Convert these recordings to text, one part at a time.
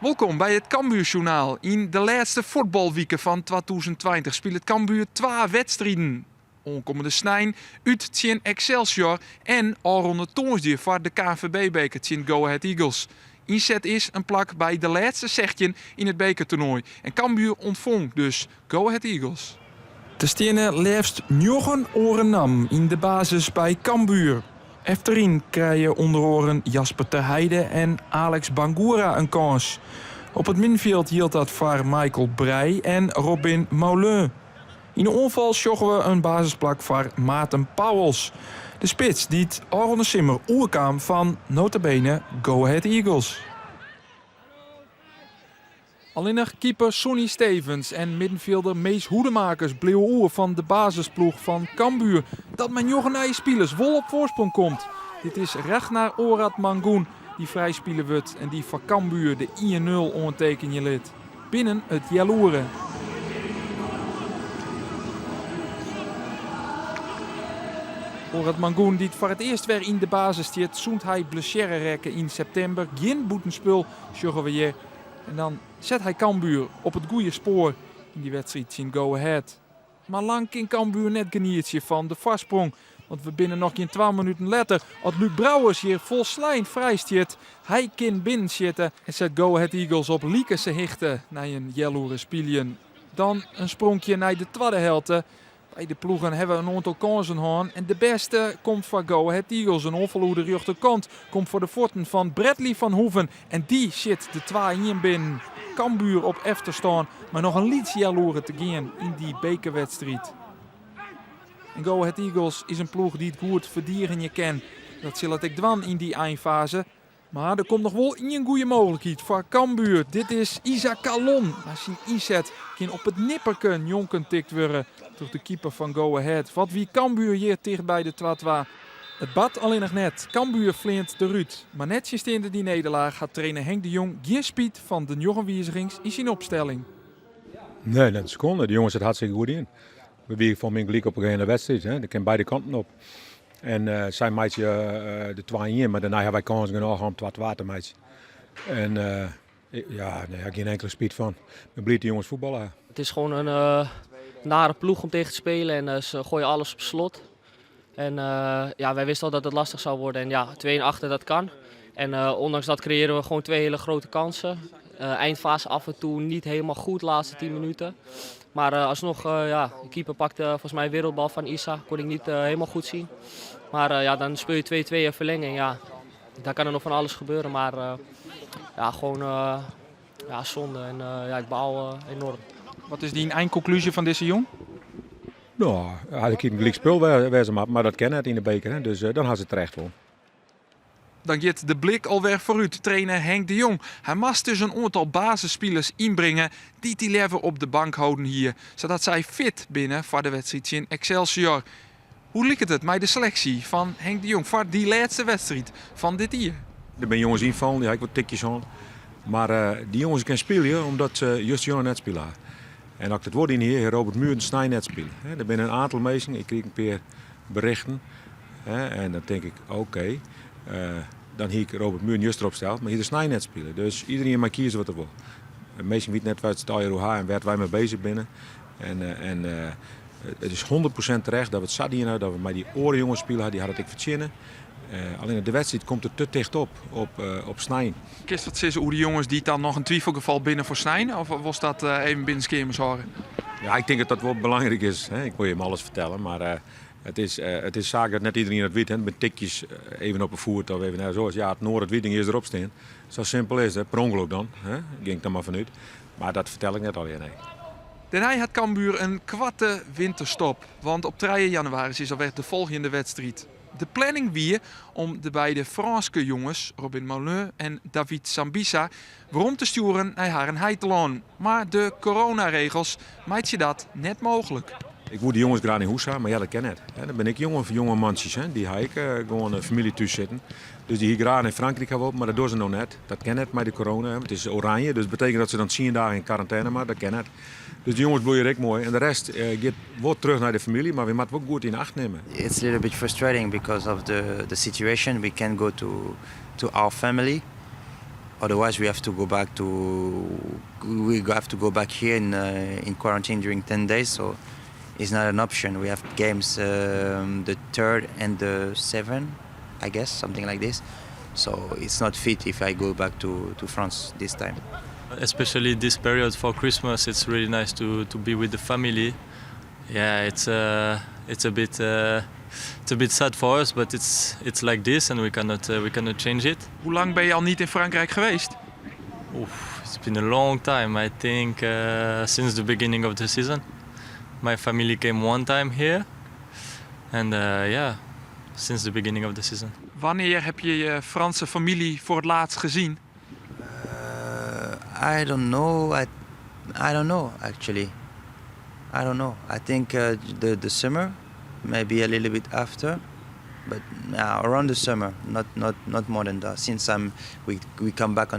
Welkom bij het Cambuurjournaal. In de laatste voetbalweken van 2020 speelt het Cambuur 2 wedstrijden. Onkomende snijn, uit tegen Excelsior en alronde toonsdier voor de KNVB-beker tegen Go Ahead Eagles. Inzet is een plak bij de laatste zegtje in het bekertoernooi. En Cambuur ontvong dus Go Ahead Eagles. De stenen liefst 9 oren nam in de basis bij Cambuur. Efterin krijgen onder oren Jasper Ter Heide en Alex Bangura een kans. Op het middenveld hield dat voor Michael Breij en Robin Moulin. In de onval zochten we een basisplak voor Maarten Pauwels. De spits die het Aronde Simmer oerkwam van nota bene Go Ahead Eagles. Alleen nog keeper Sonny Stevens en middenvelder Mees Hoedemakers bleven oer van de basisploeg van Cambuur. Dat mijn jonge spelers vol op voorsprong komt. Dit is Ragnar Orad Mangoen die vrij spelen wordt en die voor Cambuur de 1-0 onderteken liet. Binnen het jaloeren. Orad Mangoen die het voor het eerst weer in de basis stiert, zoent hij blessure rekken in september. Geen boetenspul, zorgen we hier. En dan zet hij Cambuur op het goede spoor in die wedstrijd in Go Ahead. Maar lang kan Cambuur net genietje van de voorsprong. Want we binnen nog geen 12 minuten later had Luc Brouwers hier vol slijn vrijstiert. Hij kan binnen zitten en zet Go Ahead Eagles op Liekerse hichten naar een jaloere spelen. Dan een sprongje naar de tweede helft. Bij de ploegen hebben we een aantal kansen gehad. En de beste komt voor Go Ahead Eagles. Een onverloede rechterkant komt voor de voeten van Bradley van Hoeven. En die zit de 2-1 binnen. Cambuur op efterstaan, maar nog een liedje jaloeren te gaan in die bekerwedstrijd. En Go Ahead Eagles is een ploeg die het goed verdieren je kent. Dat zal het ik dwan in die eindfase. Maar er komt nog wel een goede mogelijkheid voor Cambuur. Dit is Isaac Calon. Maar zijn inzet kan op het nipperken jonken tikt worden door de keeper van Go Ahead. Wat wie Cambuur hier tegen bij de 2-2. Het bad alleen nog net. Cambuur flint de Ruud. Maar netjes in die nederlaag gaat trainer Henk de Jong geen spiet van de jongenwijzigings in zijn opstelling. Nee, net een seconde. De jongens zitten hartstikke goed in. We wiegen van mijn gelijk op een gegeven wedstrijd. Hè. Dat kan beide kanten op. En zijn meidje de 2-1, maar daarna hebben wij kansen genoeg om 2-2 te meidje. En ja, daar heb ik geen enkele spiet van. Ik ben blij de jongens voetballen. Het is gewoon een nare ploeg om tegen te spelen en ze gooien alles op slot. En ja, wij wisten al dat het lastig zou worden en ja, 2 achter dat kan. En ondanks dat creëren we gewoon 2 hele grote kansen. Eindfase af en toe niet helemaal goed, de laatste 10 minuten. Maar alsnog, ja, de keeper pakte volgens mij een wereldbal van Issa, kon ik niet helemaal goed zien. Maar ja, dan speel je 2-2 in verlenging, ja. Daar kan er nog van alles gebeuren, maar ja, gewoon ja, zonde en ja, ik baal enorm. Wat is die eindconclusie van deze jong? Nou, had ik een gelijk spul wezen, maar dat kennen het in de beker, hè. Dus dan had ze het terecht wel. Dan gaat de blik alweer vooruit trainer Henk de Jong. Hij moest dus een aantal basisspelers inbrengen die liever op de bank houden hier. Zodat zij fit binnen voor de wedstrijd in Excelsior. Hoe lijkt het met de selectie van Henk de Jong voor die laatste wedstrijd van dit jaar? Er zijn jongens invallen, die heb ik wat tikjes aan. Maar die jongens kunnen spelen omdat ze juist jongen net spelen. En als ik het woord in hier, Robert Muur en Snij net spelen. Er zijn een aantal mensen, ik kreeg een paar berichten. En dan denk ik, oké. Dan hier ik Robert Muur juist erop stelt, maar hier de Snij net spelen. Dus iedereen mag kiezen wat er wil. De meesten weten net wat het al en waar wij mee bezig binnen. En het is 100% terecht dat we het zat hier nou, dat we met die orenjongens spelen, die hadden het ik verzinnen. Alleen de wedstrijd komt er te dicht op Snij. Kist wat zeggen hoe de jongens die dan nog een twijfelgeval binnen voor Snijn? Of was dat even binnen schema zorgen? Ja, ik denk dat dat wel belangrijk is. Hè. Ik wil je hem alles vertellen, maar het is zaak dat net iedereen het weet. Hè. Met tikjes even op een voert of even naar zoals. Ja, het Noord, het Wieding is erop staan. Zo simpel is het. Per ongeluk dan. Hè. Ging ik dan maar vanuit. Maar dat vertel ik net alweer. Nee. Daarna had Cambuur een kwarte winterstop. Want op 3 januari is alweer de volgende wedstrijd. De planning wie om de beide Franse jongens, Robin Moulin en David Sambisa, waarom te sturen naar haar Heitelaan. Maar de coronaregels maakt je dat net mogelijk. Ik wil die jongens graag in huis hebben, maar ja, dat ken het. Dan ben ik jonge mansjes, hè. Die heb ik gewoon een familie thuis zitten. Dus die hier graag in Frankrijk gaan op, maar dat doen ze nog net. Dat ken het met de corona. Hè. Het is oranje, dus dat betekent dat ze dan 10 dagen in quarantaine, maar dat ken het. Dus die jongens bloeien ik mooi. En de rest wordt terug naar de familie, maar we moeten ook goed in acht nemen. It's a little bit frustrating because of the situation. We can go to our family Otherwise, we have to go back here in quarantine during 10 days. So it's not an option. We have games the 3rd and the 7th, I guess, something like this. So it's not fit if I go back to France this time. Especially this period for Christmas, it's really nice to be with the family. Yeah, it's a bit sad for us, but it's like this, and we cannot change it. Hoe lang ben je al niet in Frankrijk geweest? It's been a long time. I think since the beginning of the season. My family came one time here, and since the beginning of the season. Wanneer heb je je Franse familie voor het laatst gezien? I don't know. I don't know actually. I don't know. I think the summer, maybe a little bit after, but around the summer, not more than that. Since we come back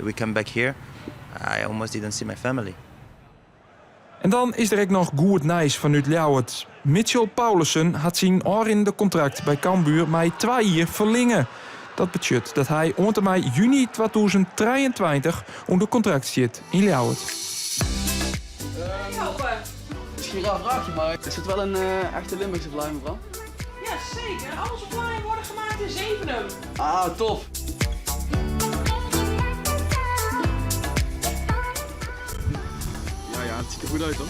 we come back here, I almost didn't see my family. En dan is er ook nog goed nieuws vanuit Ljouwert. Mitchell Paulussen had zijn in contract bij Cambuur mij 2 jaar verlengen. Dat betekent dat hij onder mei juni 2023 onder contract zit in Ljouwert. Misschien een raar vraagje, maar is het wel een echte Limburgse vlaai, mevrouw? Ja, zeker. Al onze vlaaien worden gemaakt in Zevenum. Ah, tof! Ja, het ziet er goed uit, hoor.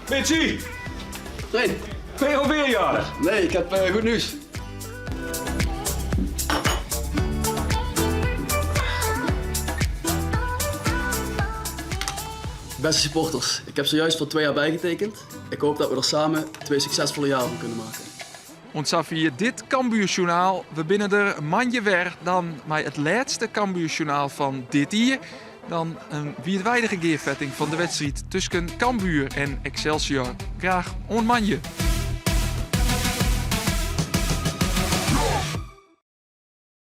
Mitchie, Train! ben je alweer jarig? Nee, ik heb goed nieuws. Beste supporters, ik heb zojuist voor 2 jaar bijgetekend. Ik hoop dat we er samen 2 succesvolle jaren van kunnen maken. Ons via dit Cambuurjournaal. We binnen er manje weer dan met het laatste Cambuurjournaal van dit jaar. Dan een wereldwijde gegeervetting van de wedstrijd tussen Cambuur en Excelsior. Graag on manje.